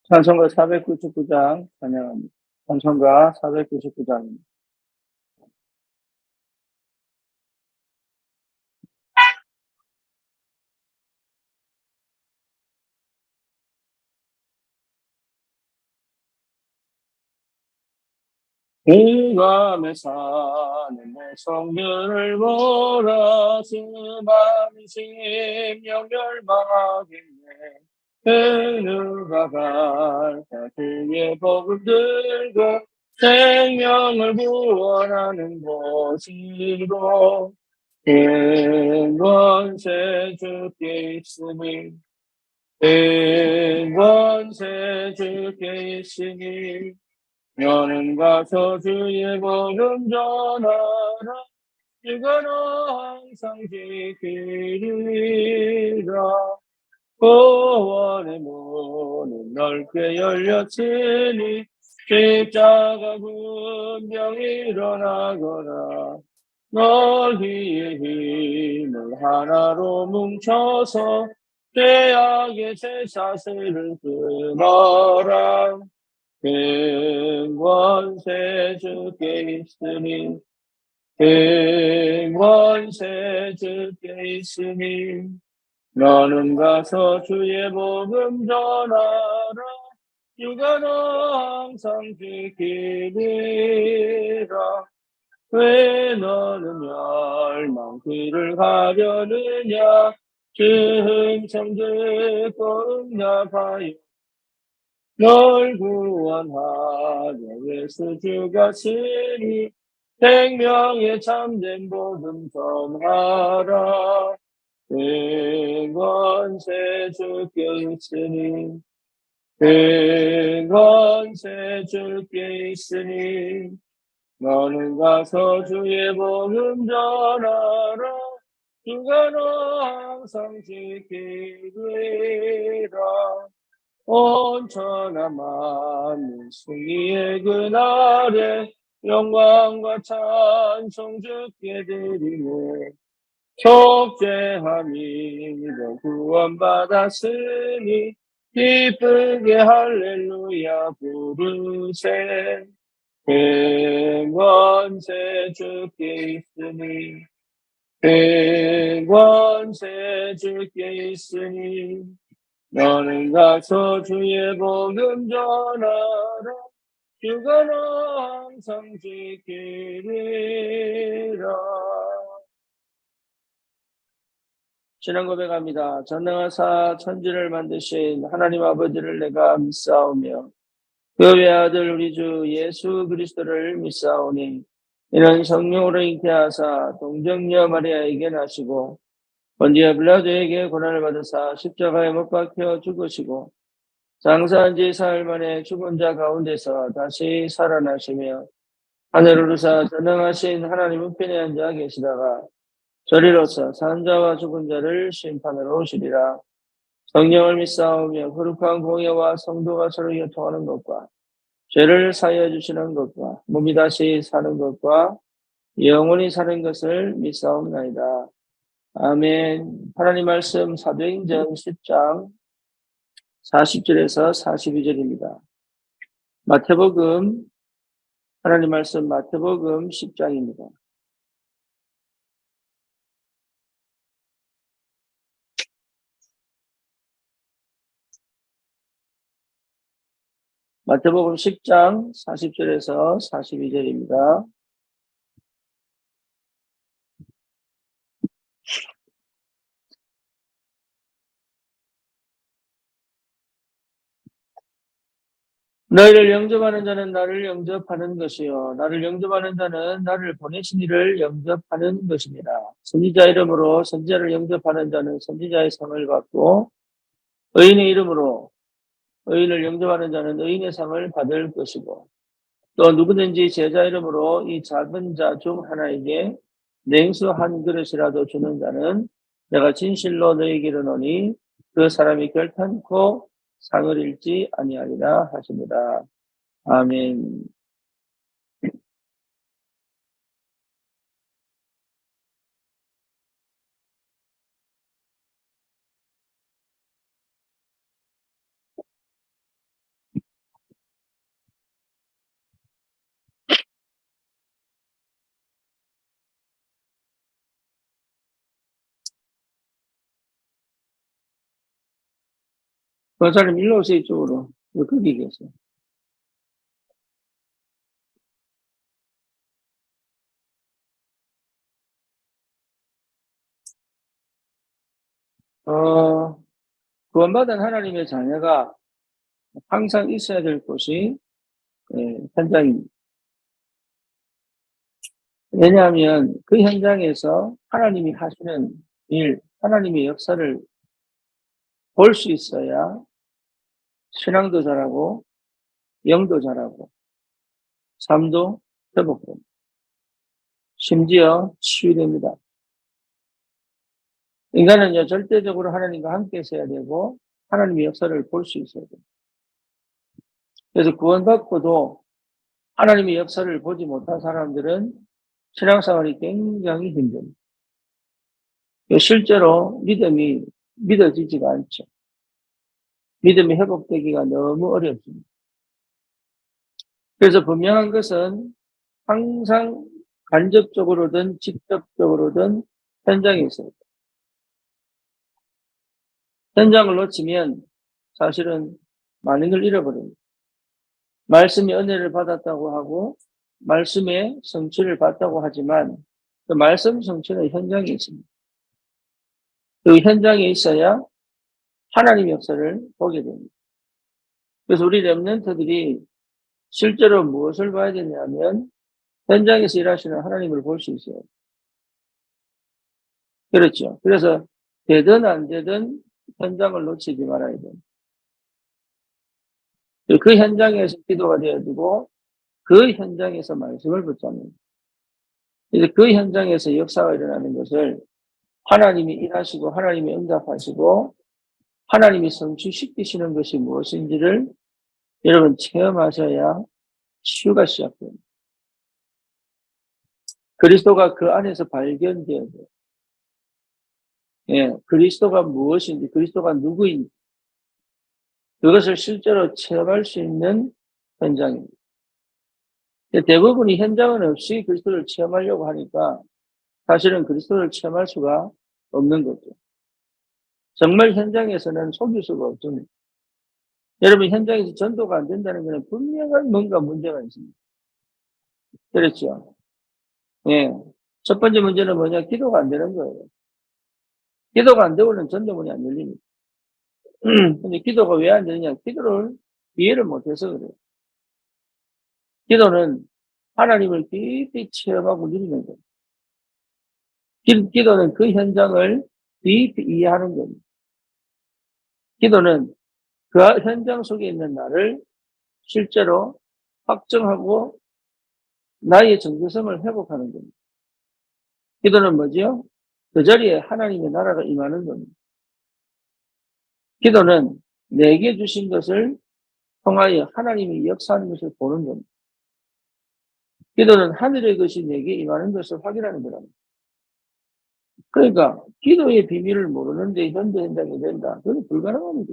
찬송가 499장 찬양합니다. 찬송가 499장입니다. 공감에 사는 내 성들을 보라 수많은 심령 멸망하겠네. 그 누가 갈까 그의 복을 들고 생명을 구원하는 곳이로 큰 권세 주께 있으니 큰 권세 주께 있으니 너는 가서 주의 복음 전하라. 주가는 항상 지키리라. 구원의 문은 넓게 열렸으니 십자가 군병이 일어나거라. 너희의 힘을 하나로 뭉쳐서 죄악의 쇠사슬을 끊어라. 큰 권세 주께 있으니 큰 권세 주께 있으니 너는 가서 주의 복음 전하라. 주가 너 항상 지키리라. 왜 너는 멸망 길을 가려느냐. 주음성 듣고 응답하여 널 구원하려 예수 주가 쓰니 생명의 참된 복음 전하라. 큰 권세 주께 있으니 큰 권세 주께 있으니 너는 가서 주의 복음 전하라. 주가 너 항상 지키리라. 온천한 만민 승리의 그날에 영광과 찬송 주께 드리네. 속죄함이 너 구원받았으니 기쁘게 할렐루야 부르세. 큰 권세 주께 있으니 큰 권세 주께 있으니 너는 가서 주의 복음 전하라. 주가 너 항상 지키리라. 신앙 고백합니다. 전능하사 천지를 만드신 하나님 아버지를 내가 믿사오며 그 외아들 우리 주 예수 그리스도를 믿사오니 이는 성령으로 잉태하사 동정녀 마리아에게 나시고 본디오 빌라도에게 고난을 받으사 십자가에 못 박혀 죽으시고 장사한 지 사흘 만에 죽은 자 가운데서 다시 살아나시며 하늘을 오르사 전능하신 하나님 우편에 앉아 계시다가 저리로서 산 자와 죽은 자를 심판하러 오시리라. 성령을 믿사오며 거룩한 공예와 성도가 서로 교통하는 것과 죄를 사하여 주시는 것과 몸이 다시 사는 것과 영원히 사는 것을 믿사옵나이다. 아멘. 하나님 말씀 사도행전 10장 40절에서 42절입니다. 마태복음, 하나님 말씀 마태복음 10장입니다. 마태복음 10장 40절에서 42절입니다. 너희를 영접하는 자는 나를 영접하는 것이요 나를 영접하는 자는 나를 보내신 이를 영접하는 것입니다. 선지자 이름으로 선지자를 영접하는 자는 선지자의 상을 받고 의인의 이름으로 의인을 영접하는 자는 의인의 상을 받을 것이고 또 누구든지 제자 이름으로 이 작은 자 중 하나에게 냉수 한 그릇이라도 주는 자는 내가 진실로 너희에게 이르노니 그 사람이 결탄코 상을 잃지 아니하리라 하십니다. 아멘. 권사님 일로 오세요, 이쪽으로. 거기 계세요. 구원받은 하나님의 자녀가 항상 있어야 될 곳이 현장입니다. 왜냐하면 그 현장에서 하나님이 하시는 일, 하나님의 역사를 볼 수 있어야 신앙도 잘하고 영도 잘하고 삶도 회복됩니다. 심지어 치유됩니다. 인간은요, 절대적으로 하나님과 함께 있어야 되고 하나님의 역사를 볼 수 있어야 돼요. 그래서 구원받고도 하나님의 역사를 보지 못한 사람들은 신앙생활이 굉장히 힘듭니다. 실제로 믿음이 믿어지지가 않죠. 믿음이 회복되기가 너무 어렵습니다. 그래서 분명한 것은 항상 간접적으로든 직접적으로든 현장에 있어야 돼요. 현장을 놓치면 사실은 많은 걸 잃어버립니다. 말씀의 은혜를 받았다고 하고 말씀의 성취를 받았다고 하지만 그 말씀 성취는 현장에 있습니다. 그 현장에 있어야 하나님의 역사를 보게 됩니다. 그래서 우리 렘넌트들이 실제로 무엇을 봐야 되냐면 현장에서 일하시는 하나님을 볼 수 있어요. 그렇죠. 그래서 되든 안 되든 현장을 놓치지 말아야 돼요. 그 현장에서 기도가 되어지고 그 현장에서 말씀을 붙잡는. 그래서 그 현장에서 역사가 일어나는 것을 하나님이 일하시고 하나님이 응답하시고 하나님이 성취시키시는 것이 무엇인지를 여러분 체험하셔야 치유가 시작됩니다. 그리스도가 그 안에서 발견되어야 돼요. 예, 그리스도가 무엇인지, 그리스도가 누구인지, 그것을 실제로 체험할 수 있는 현장입니다. 대부분이 현장은 없이 그리스도를 체험하려고 하니까 사실은 그리스도를 체험할 수가 없는 거죠. 정말 현장에서는 속일 수가 없습니다. 여러분, 현장에서 전도가 안 된다는 것은 분명한 뭔가 문제가 있습니다. 그렇죠? 예. 첫 번째 문제는 뭐냐? 기도가 안 되는 거예요. 기도가 안 되고는 전도문이 안 열립니다. 근데 기도가 왜 안 되느냐? 기도를 이해를 못해서 그래요. 기도는 하나님을 깊이 체험하고 누리는 거예요. 기도는 그 현장을 깊이 이해하는 겁니다. 기도는 그 현장 속에 있는 나를 실제로 확정하고 나의 정체성을 회복하는 겁니다. 기도는 뭐죠? 그 자리에 하나님의 나라가 임하는 겁니다. 기도는 내게 주신 것을 통하여 하나님이 역사하는 것을 보는 겁니다. 기도는 하늘의 것이 내게 임하는 것을 확인하는 거랍니다. 그러니까 기도의 비밀을 모르는데 현대 현장이 된다. 그건 불가능합니다.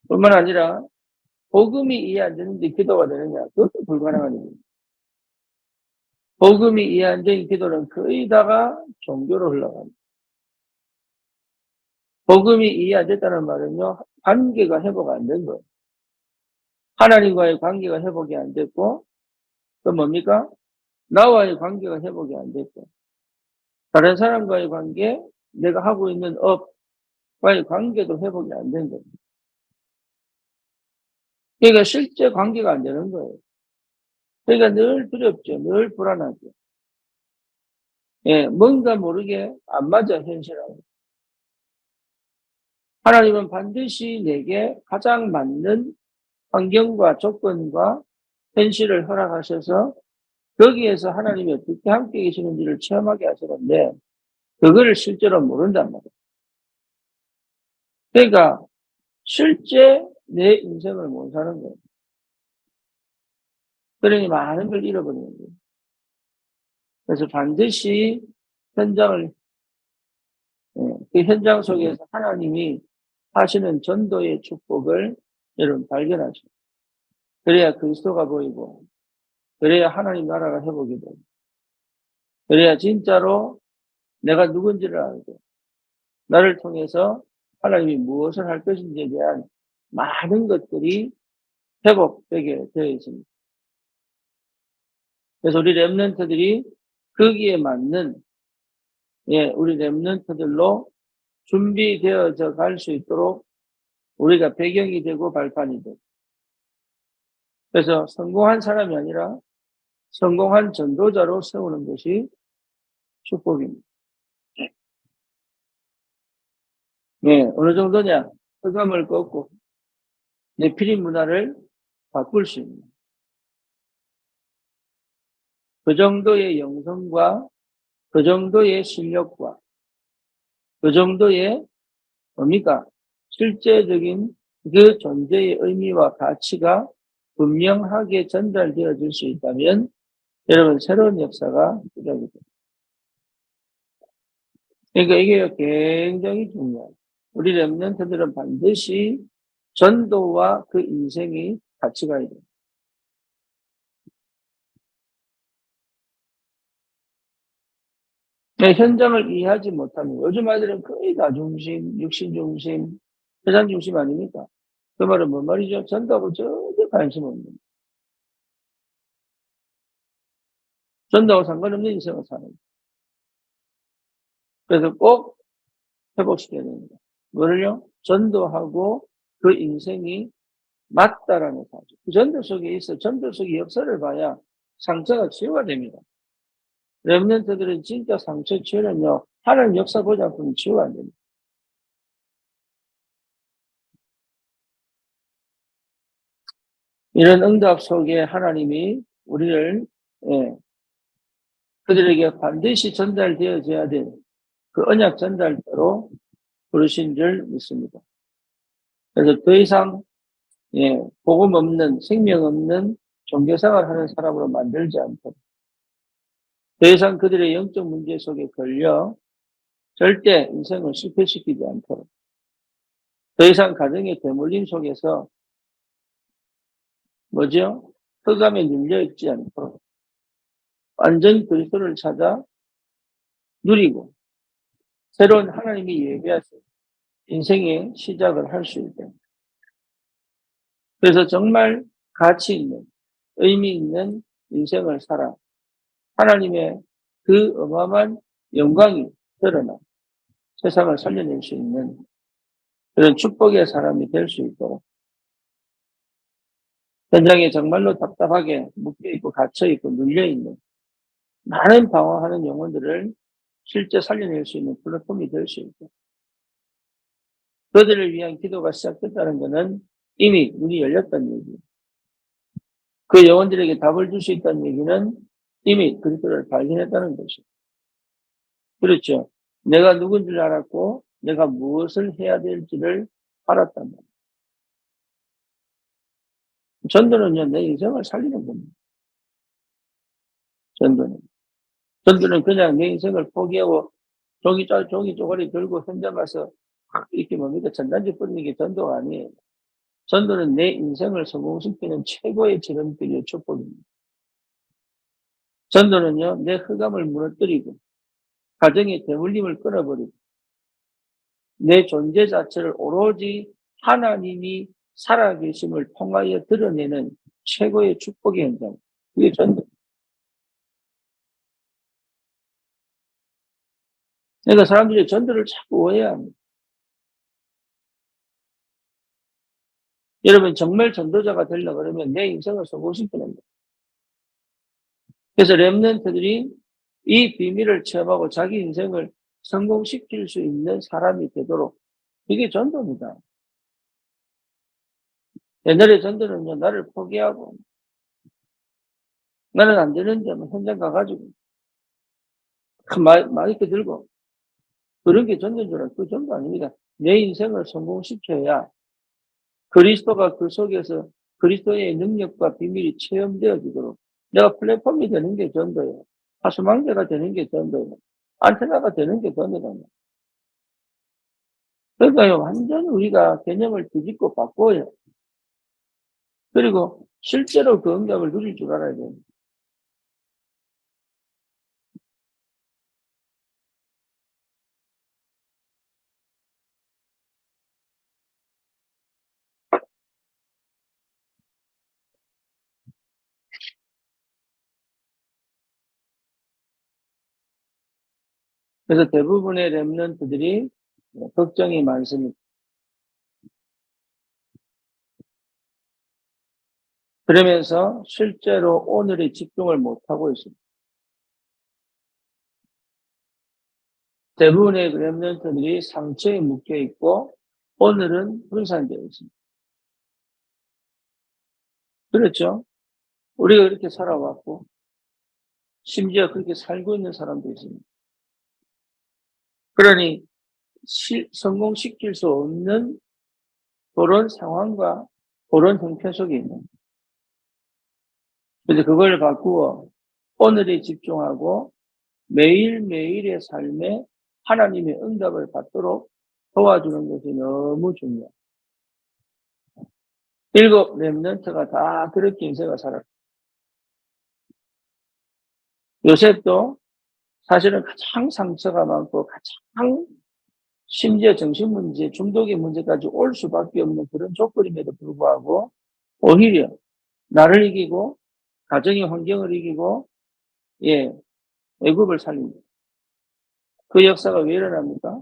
뿐만 아니라 복음이 이해 안 되는데 기도가 되느냐? 그것도 불가능한 일입니다. 복음이 이해 안 되는 기도는 거의 다가 종교로 흘러갑니다. 복음이 이해 안 됐다는 말은요, 관계가 회복 안 된 거예요. 하나님과의 관계가 회복이 안 됐고, 또 뭡니까? 나와의 관계가 회복이 안 됐고, 다른 사람과의 관계, 내가 하고 있는 업과의 관계도 회복이 안 된 거예요. 그러니까 실제 관계가 안 되는 거예요. 그러니까 늘 두렵죠. 늘 불안하죠. 예, 뭔가 모르게 안 맞아, 현실하고. 하나님은 반드시 내게 가장 맞는 환경과 조건과 현실을 허락하셔서 거기에서 하나님이 어떻게 함께 계시는지를 체험하게 하시는데 그거를 실제로 모른단 말이에요. 그러니까 실제 내 인생을 못 사는 거예요. 그러니 많은 걸 잃어버리는 거예요. 그래서 반드시 현장을 그 현장 속에서 하나님이 하시는 전도의 축복을 여러분 발견하시고 그래야 그리스도가 보이고 그래야 하나님 나라가 회복이 되고 그래야 진짜로 내가 누군지를 알고 나를 통해서 하나님이 무엇을 할 것인지에 대한 많은 것들이 회복되게 되어 있습니다. 그래서 우리 렘넌트들이 거기에 맞는 우리 렘넌트들로 준비되어져 갈 수 있도록 우리가 배경이 되고 발판이 되고, 그래서 성공한 사람이 아니라 성공한 전도자로 세우는 것이 축복입니다. 어느 정도냐? 흑암을 꺾고 네피림 문화를 바꿀 수 있는 그 정도의 영성과 그 정도의 실력과 그 정도의 뭡니까? 실제적인 그 존재의 의미와 가치가 분명하게 전달되어질 수 있다면 여러분 새로운 역사가 시작이 됩니다. 그러니까 이게 굉장히 중요해요. 우리 렘넌트들은 반드시 전도와 그 인생이 같이 가야 돼요. 현장을 이해하지 못하면 요즘 아이들은 거의 나 중심, 육신 중심, 세상 중심 아닙니까? 그 말은 뭔 말이죠? 전도하고 전혀 관심 없는, 전도하고 상관없는 인생을 사는 거예요. 그래서 꼭 회복시켜야 됩니다. 뭐를요? 전도하고 그 인생이 맞다라는 사실. 그 전도 속에 있어 전도 속의 역사를 봐야 상처가 치유가 됩니다. 렘넌트들은 진짜 상처 치유는요, 하나님 역사 보지 않고는 치유가 안 됩니다. 이런 응답 속에 하나님이 우리를, 그들에게 반드시 전달되어져야 될 그 언약 전달대로 부르신 줄 믿습니다. 그래서 더 이상, 복음 없는, 생명 없는 종교생활 하는 사람으로 만들지 않도록, 더 이상 그들의 영적 문제 속에 걸려 절대 인생을 실패시키지 않도록, 더 이상 가정의 대물림 속에서 뭐죠? 흑암에 눌려있지 않도록 완전 그리스도를 찾아 누리고 새로운 하나님이 예배하신 인생의 시작을 할 수 있게. 그래서 정말 가치 있는, 의미 있는 인생을 살아 하나님의 그 어마어마한 영광이 드러나 세상을 살려낼 수 있는 그런 축복의 사람이 될 수 있도록, 현장에 정말로 답답하게 묶여있고 갇혀있고 눌려있는 많은 방황하는 영혼들을 실제 살려낼 수 있는 플랫폼이 될 수 있고, 그들을 위한 기도가 시작됐다는 것은 이미 문이 열렸다는 얘기예요. 그 영혼들에게 답을 줄 수 있다는 얘기는 이미 그리스도를 발견했다는 것이죠. 그렇죠. 내가 누군 줄 알았고 내가 무엇을 해야 될지를 알았단 말이에요. 전도는요, 내 인생을 살리는 겁니다. 전도는. 전도는 그냥 내 인생을 포기하고 종이 쪼가리 들고 현장 가서 이렇게 뭡니까? 전단지 뿌리는 게 전도가 아니에요. 전도는 내 인생을 성공시키는 최고의 지름길의 축복입니다. 전도는요, 내 흑암을 무너뜨리고 가정의 대물림을 끊어버리고 내 존재 자체를 오로지 하나님이 살아계심을 통하여 드러내는 최고의 축복의 현장. 이게 전도. 그러니까 사람들이 전도를 자꾸 오해합니다. 여러분 정말 전도자가 되려고 그러면 내 인생을 성공시키는 거예요. 그래서 렘넌트들이 이 비밀을 체험하고 자기 인생을 성공시킬 수 있는 사람이 되도록, 이게 전도입니다. 옛날에 전도는요, 나를 포기하고 나는 안 되는데 뭐 현장 가가지고 큰 마이크 들고 그런 게 전도인 줄 알아요. 그 전도 아닙니다. 내 인생을 성공시켜야 그리스도가 그 속에서 그리스도의 능력과 비밀이 체험되어지도록 내가 플랫폼이 되는 게 전도예요. 하수망대가 되는 게 전도예요. 안테나가 되는 게 전도예요. 그러니까요, 완전히 우리가 개념을 뒤집고 바꿔요. 그리고 실제로 그 응답을 누릴 줄 알아야 돼요. 그래서 대부분의 렘넌트들이 걱정이 많습니다. 그러면서 실제로 오늘에 집중을 못하고 있습니다. 대부분의 렘넌트들이 상처에 묶여 있고 오늘은 분산되어 있습니다. 그렇죠? 우리가 그렇게 살아왔고 심지어 그렇게 살고 있는 사람도 있습니다. 그러니 성공시킬 수 없는 그런 상황과 그런 형편 속에 있는. 그래서 그걸 바꾸어 오늘에 집중하고 매일매일의 삶에 하나님의 응답을 받도록 도와주는 것이 너무 중요해요. 7 렘넌트가 다 그렇게 인생을 살았어요. 요셉도 사실은 가장 상처가 많고 가장 심지어 정신문제, 중독의 문제까지 올 수밖에 없는 그런 조건임에도 불구하고 오히려 나를 이기고 가정의 환경을 이기고 애굽을 살립니다. 그 역사가 왜 일어납니까?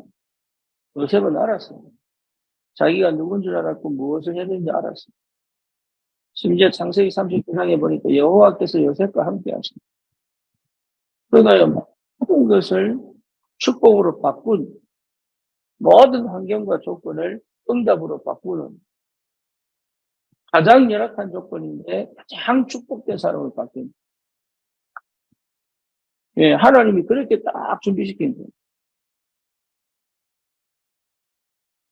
요셉은 알았어요. 자기가 누군 줄 알았고 무엇을 해야 되는지 알았어요. 심지어 창세기 39장에 보니까 여호와께서 요셉과 함께 하십니다. 그러니까 모든 것을 축복으로 바꾼 모든 환경과 조건을 응답으로 바꾸는 가장 열악한 조건인데 가장 축복된 사람을 바뀝니다. 하나님이 그렇게 딱 준비시킨 거예요.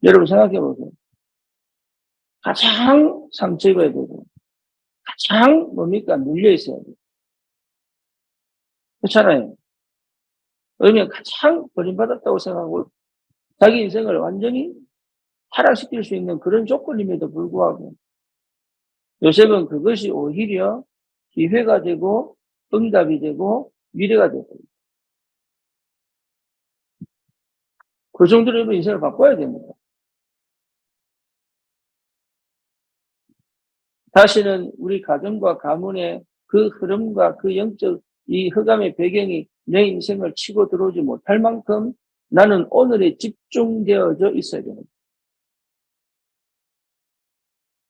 여러분 생각해 보세요. 가장 상처가 되고 가장 뭡니까? 눌려 있어야 돼요. 그렇잖아요. 그러면 가장 버림받았다고 생각하고 자기 인생을 완전히 타락시킬 수 있는 그런 조건임에도 불구하고 요셉은 그것이 오히려 기회가 되고 응답이 되고 미래가 되고 그 정도로 인생을 바꿔야 됩니다. 다시는 우리 가정과 가문의 그 흐름과 그 영적 이 흑암의 배경이 내 인생을 치고 들어오지 못할 만큼 나는 오늘에 집중되어져 있어야 됩니다.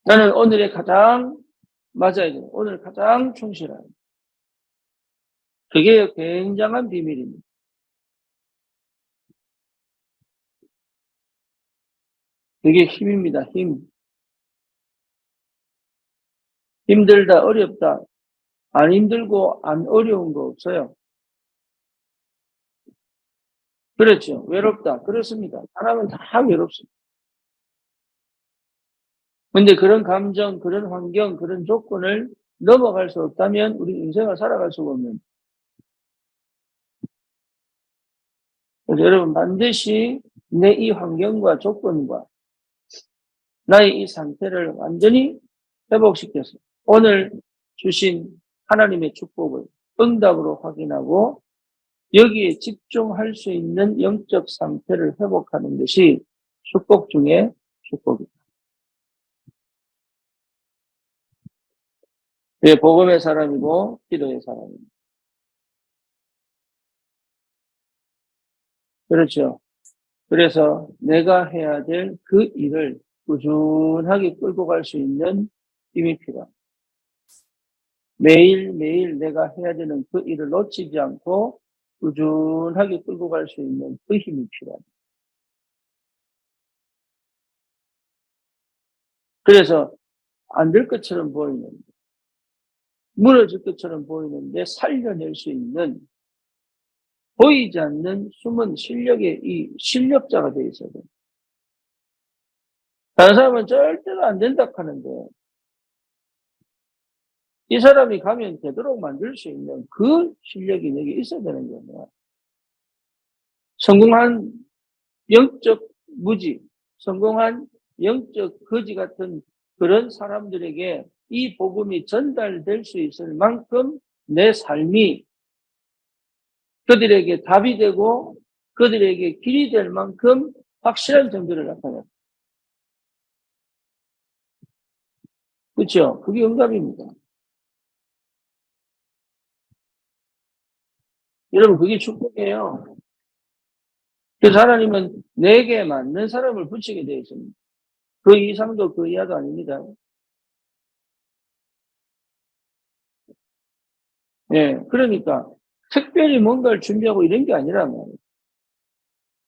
나는 오늘에 가장 맞아야 돼요. 오늘 가장 충실해야 돼요. 그게 굉장한 비밀입니다. 그게 힘입니다. 힘. 힘들다, 어렵다. 안 힘들고 안 어려운 거 없어요. 그렇죠. 외롭다. 그렇습니다. 사람은 다 외롭습니다. 근데 그런 감정, 그런 환경, 그런 조건을 넘어갈 수 없다면 우리 인생을 살아갈 수가 없는. 그래서 여러분 반드시 내 이 환경과 조건과 나의 이 상태를 완전히 회복시켜서 오늘 주신 하나님의 축복을 응답으로 확인하고 여기에 집중할 수 있는 영적 상태를 회복하는 것이 축복 중에 축복입니다. 복음의 사람이고 기도의 사람입니다. 그렇죠. 그래서 내가 해야 될 그 일을 꾸준하게 끌고 갈 수 있는 힘이 필요합니다. 매일매일 내가 해야 되는 그 일을 놓치지 않고 꾸준하게 끌고 갈 수 있는 그 힘이 필요합니다. 그래서 안 될 것처럼 보이는데, 무너질 것처럼 보이는데 살려낼 수 있는 보이지 않는 숨은 실력의 이 실력자가 되어 있어야 돼요. 다른 사람은 절대로 안 된다 하는데 이 사람이 가면 되도록 만들 수 있는 그 실력이 내게 있어야 되는 거예요. 성공한 영적 무지, 성공한 영적 거지 같은 그런 사람들에게 이 복음이 전달될 수 있을 만큼 내 삶이 그들에게 답이 되고 그들에게 길이 될 만큼 확실한 정도를 나타내요. 그렇죠? 그게 응답입니다. 여러분 그게 축복이에요. 그래서 하나님은 내게 맞는 사람을 붙이게 되어 있습니다. 그 이상도 그 이하도 아닙니다. 예, 그러니까 특별히 뭔가를 준비하고 이런 게 아니란 말이에요.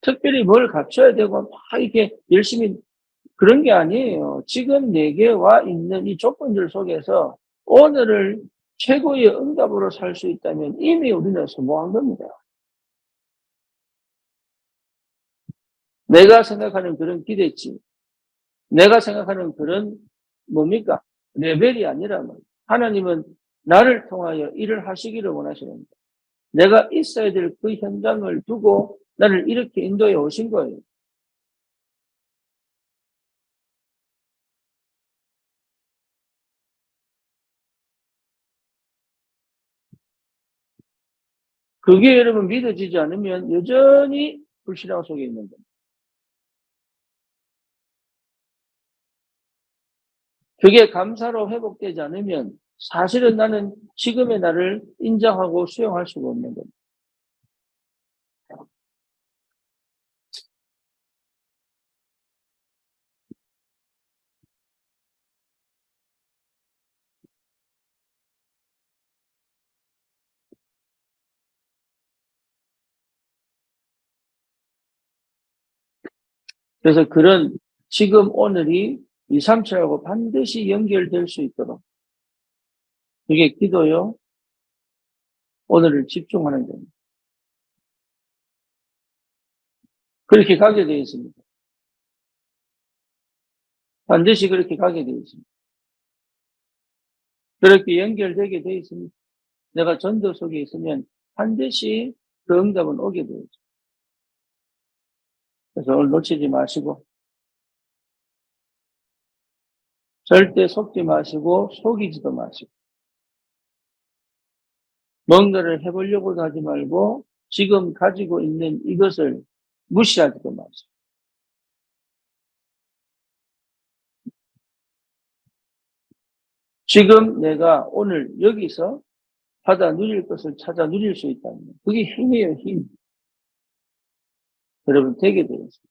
특별히 뭘 갖춰야 되고 막 이렇게 열심히 그런 게 아니에요. 지금 내게 와 있는 이 조건들 속에서 오늘을 최고의 응답으로 살 수 있다면 이미 우리는 성공한 겁니다. 내가 생각하는 그런 기대치, 내가 생각하는 그런 뭡니까? 레벨이 아니라 말이에요. 하나님은 나를 통하여 일을 하시기를 원하시는 거예요. 내가 있어야 될 그 현장을 두고 나를 이렇게 인도해 오신 거예요. 그게 여러분 믿어지지 않으면 여전히 불신앙 속에 있는 겁니다. 그게 감사로 회복되지 않으면 사실은 나는 지금의 나를 인정하고 수용할 수가 없는 겁니다. 그래서 그런 지금 오늘이 2, 3차하고 반드시 연결될 수 있도록 그게 기도요. 오늘을 집중하는 겁니다. 그렇게 가게 되어 있습니다. 반드시 그렇게 가게 되어 있습니다. 그렇게 연결되게 되어 있습니다. 내가 전도 속에 있으면 반드시 그 응답은 오게 되어 있습니다. 그래서 오늘 놓치지 마시고 절대 속지 마시고 속이지도 마시고 뭔가를 해보려고도 하지 말고 지금 가지고 있는 이것을 무시하지도 마시고 지금 내가 오늘 여기서 받아 누릴 것을 찾아 누릴 수 있다면 그게 힘이에요, 힘. 여러분 되게 되겠습니다.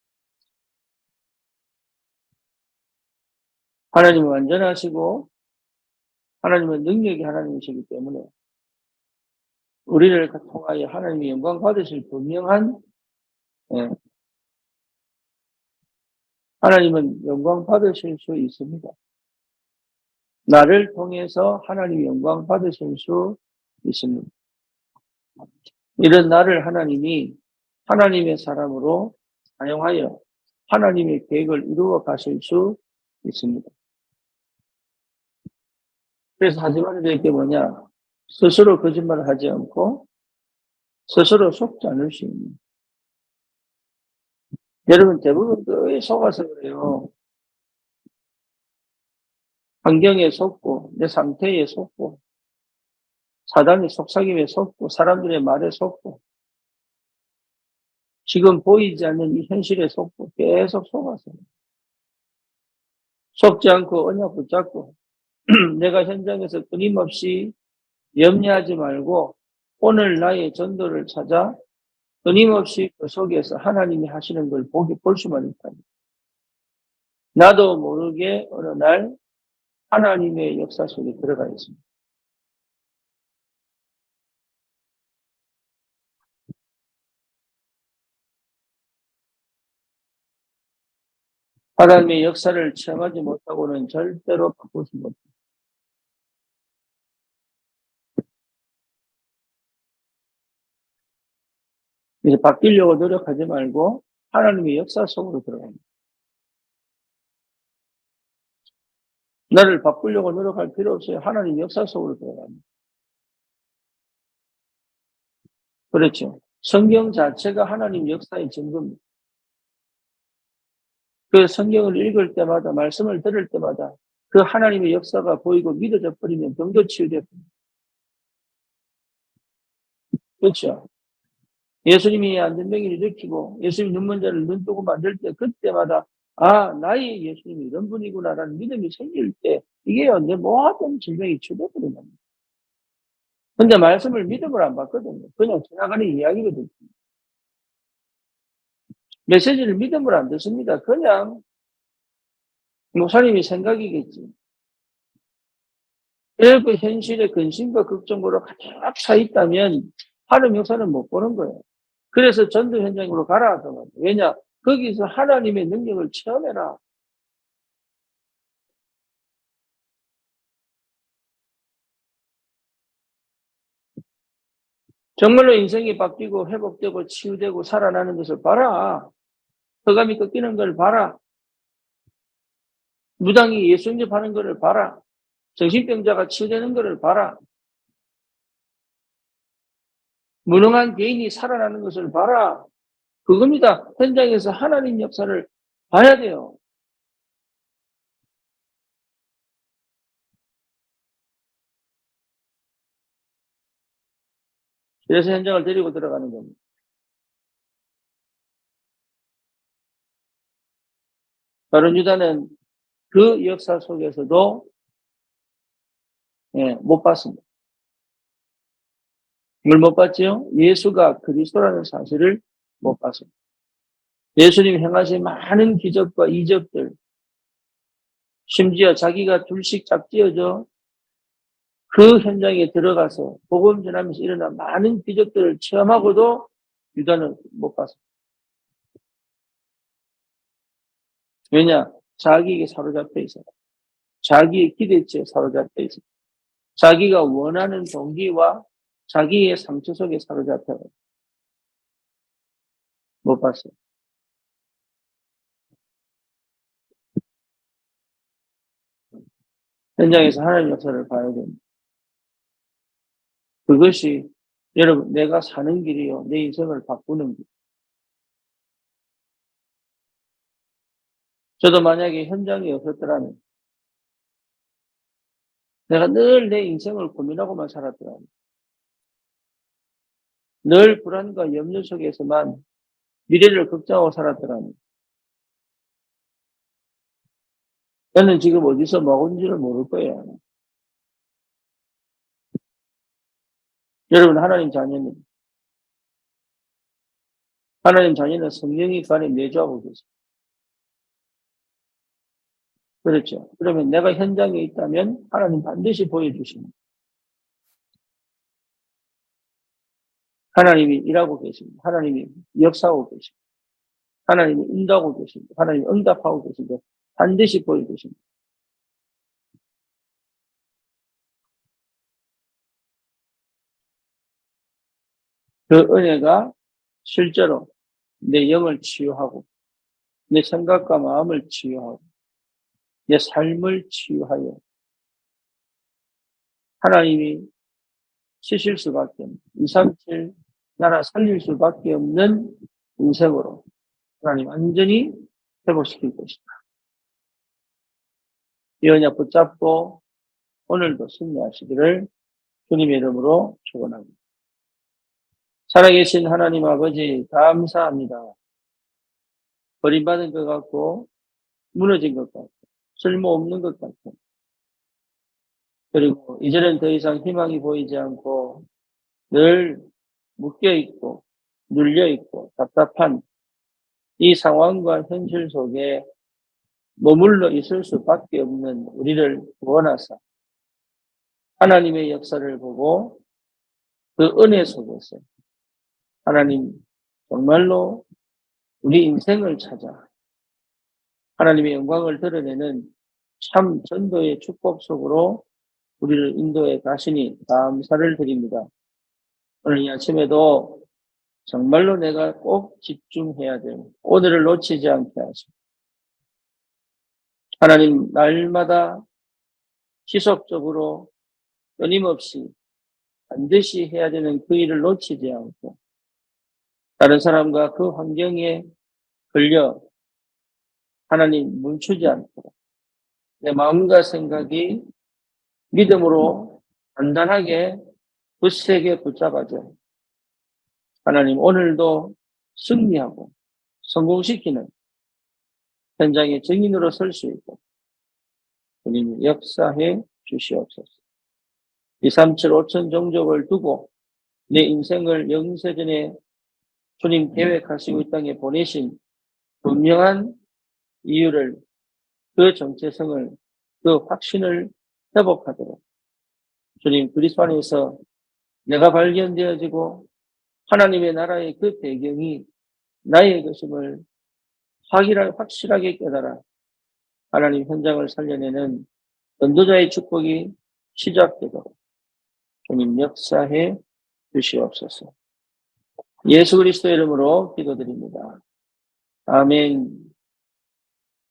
하나님은 완전하시고 하나님은 능력이 하나님이시기 때문에 우리를 통하여 하나님의 영광 받으실 분명한 예, 하나님은 영광 받으실 수 있습니다. 나를 통해서 하나님의 영광 받으실 수 있습니다. 이런 나를 하나님이 하나님의 사람으로 사용하여 하나님의 계획을 이루어 가실 수 있습니다. 그래서 하지 말아야 될 게 뭐냐? 스스로 거짓말을 하지 않고 스스로 속지 않을 수 있는. 여러분 대부분 그 속아서 그래요. 환경에 속고 내 상태에 속고 사단의 속삭임에 속고 사람들의 말에 속고 지금 보이지 않는 이 현실에 속고 계속 속아서 속지 않고 언약 붙잡고 내가 현장에서 끊임없이 염려하지 말고 오늘 나의 전도를 찾아 끊임없이 그 속에서 하나님이 하시는 걸 볼 수만 있다. 나도 모르게 어느 날 하나님의 역사 속에 들어가 있습니다. 하나님의 역사를 체험하지 못하고는 절대로 바꿀 수 없습니다. 이제 바뀌려고 노력하지 말고 하나님의 역사 속으로 들어갑니다. 나를 바꾸려고 노력할 필요 없어요. 하나님의 역사 속으로 들어갑니다. 그렇죠. 성경 자체가 하나님 역사의 증거입니다. 그 성경을 읽을 때마다 말씀을 들을 때마다 그 하나님의 역사가 보이고 믿어져 버리면 병도 치유되고 그렇죠. 예수님이 안전병이를 일으키고 예수님이 눈먼 자를 눈뜨고 만들 때 그때마다 아 나의 예수님이 이런 분이구나라는 믿음이 생길 때 이게요 내 모든 질병이 치유되거든요. 근데 말씀을 믿음을 안 받거든요. 그냥 지나가는 이야기거든요. 메시지를 믿음으로 안 듣습니다. 그냥 목사님이 생각이겠지. 그 현실에 근심과 걱정으로 가득 차 있다면 하나님 역사는 못 보는 거예요. 그래서 전도 현장으로 가라 하더라고요. 왜냐? 거기서 하나님의 능력을 체험해라. 정말로 인생이 바뀌고 회복되고 치유되고 살아나는 것을 봐라. 흑암이 꺾이는 걸 봐라. 무당이 예수 영접하는 것을 봐라. 정신병자가 치유되는 것을 봐라. 무능한 개인이 살아나는 것을 봐라. 그겁니다. 현장에서 하나님 역사를 봐야 돼요. 그래서 현장을 데리고 들어가는 겁니다. 다른 유다는 그 역사 속에서도 못 봤습니다. 뭘 못 봤지요? 예수가 그리스도라는 사실을 못 봤습니다. 예수님이 행하신 많은 기적과 이적들, 심지어 자기가 둘씩 짝지어져 그 현장에 들어가서 복음 전하면서 일어난 많은 기적들을 체험하고도 유다는 못 봤습니다. 왜냐? 자기에게 사로잡혀 있어요. 자기의 기대치에 사로잡혀 있어요. 자기가 원하는 동기와 자기의 상처 속에 사로잡혀 못 봤어요. 현장에서 하나님 역사를 봐야 됩니다. 그것이 여러분 내가 사는 길이요. 내 인생을 바꾸는 길. 저도 만약에 현장이 없었더라면 내가 늘 내 인생을 고민하고만 살았더라면 늘 불안과 염려 속에서만 미래를 걱정하고 살았더라면 저는 지금 어디서 먹은지를 모를 거예요. 여러분 하나님 자녀입니다. 하나님 자녀는 성령이 그 안에 내주하고 계세요. 그렇죠. 그러면 내가 현장에 있다면 하나님 반드시 보여주십니다. 하나님이 일하고 계십니다. 하나님이 역사하고 계십니다. 하나님이 인도하고 계십니다. 하나님이 응답하고 계십니다. 반드시 보여주십니다. 그 은혜가 실제로 내 영을 치유하고 내 생각과 마음을 치유하고 내 삶을 치유하여 하나님이 치실 수밖에 없는 237 나라 살릴 수밖에 없는 인생으로 하나님 완전히 회복시킬 것이다. 이 언약 붙잡고 오늘도 승리하시기를 주님의 이름으로 축원합니다. 살아계신 하나님 아버지 감사합니다. 버림받은 것 같고 무너진 것 같고 쓸모없는 것 같고 그리고 이제는 더 이상 희망이 보이지 않고 늘 묶여있고 눌려있고 답답한 이 상황과 현실 속에 머물러 있을 수밖에 없는 우리를 구원하사 하나님의 역사를 보고 그 은혜 속에서 하나님 정말로 우리 인생을 찾아 하나님의 영광을 드러내는 참 전도의 축복 속으로 우리를 인도해 가시니 감사를 드립니다. 오늘 이 아침에도 정말로 내가 꼭 집중해야 될 오늘을 놓치지 않게 하시고 하나님 날마다 지속적으로 끊임없이 반드시 해야 되는 그 일을 놓치지 않고 다른 사람과 그 환경에 걸려 하나님 멈추지 않고 내 마음과 생각이 믿음으로 단단하게 굳세게 붙잡아줘. 하나님 오늘도 승리하고 성공시키는 현장의 증인으로 설 수 있고 주님이 역사해 주시옵소서. 237 5천 종족을 두고 내 인생을 영세전에 주님 계획하시고 이 땅에 보내신 분명한 이유를, 그 정체성을, 그 확신을 회복하도록 주님 그리스도 안에서 내가 발견되어지고 하나님의 나라의 그 배경이 나의 것임을 확실하게 깨달아 하나님 현장을 살려내는 전도자의 축복이 시작되도록 주님 역사해 주시옵소서. 예수 그리스도 이름으로 기도드립니다. 아멘.